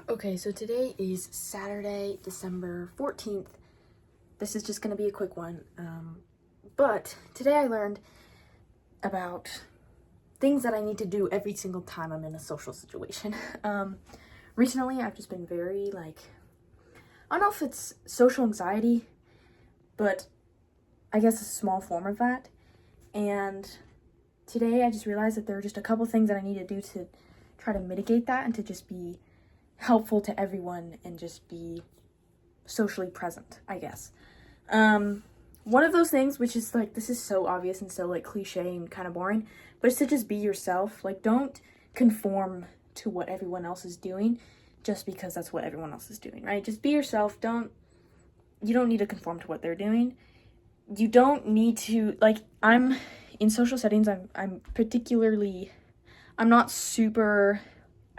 Okay, so today is Saturday, December 14th. This is just going to be a quick one. But today I learned about things that I need to do every single time I'm in a social situation. Recently, I've just been very, I don't know if it's social anxiety, but I guess a small form of that. And today I just realized that there are just a couple things that I need to do to try to mitigate that and to just be helpful to everyone and just be socially present, I guess. One of those things, which is this is so obvious and so cliche and kind of boring, but it's to just be yourself. Don't conform to what everyone else is doing just because that's what everyone else is doing, right? Just be yourself. You don't need to conform to what they're doing. You don't need to, I'm in social settings, I'm not super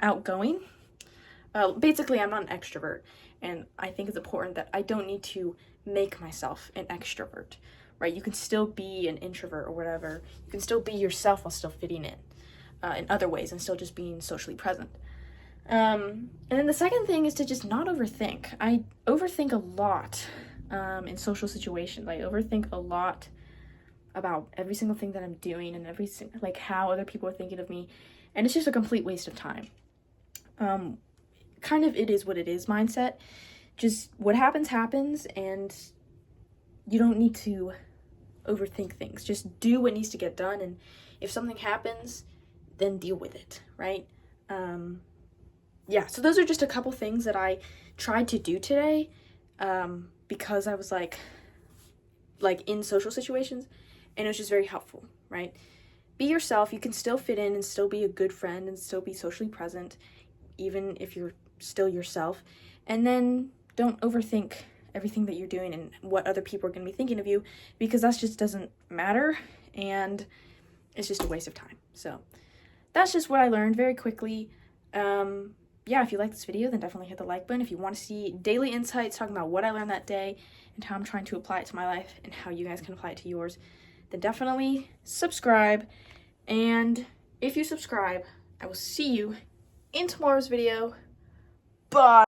outgoing. Basically, I'm not an extrovert, and I think it's important that I don't need to make myself an extrovert, right? You can still be an introvert or whatever. You can still be yourself while still fitting in other ways and still just being socially present. And then the second thing is to just not overthink. I overthink a lot in social situations. I overthink a lot about every single thing that I'm doing and how other people are thinking of me, and it's just a complete waste of time. Kind of it is what it is mindset. Just what happens, and you don't need to overthink things. Just do what needs to get done, and if something happens, then deal with it, right? So those are just a couple things that I tried to do today because I was in social situations, and it was just very helpful, right? Be yourself. You can still fit in and still be a good friend and still be socially present, even if you're still yourself. And then don't overthink everything that you're doing and what other people are going to be thinking of you, because that just doesn't matter and it's just a waste of time. So that's just what I learned very quickly. If you like this video, then definitely hit the like button. If you want to see daily insights talking about what I learned that day and how I'm trying to apply it to my life and how you guys can apply it to yours, then definitely subscribe. And if you subscribe, I will see you in tomorrow's video. Bye.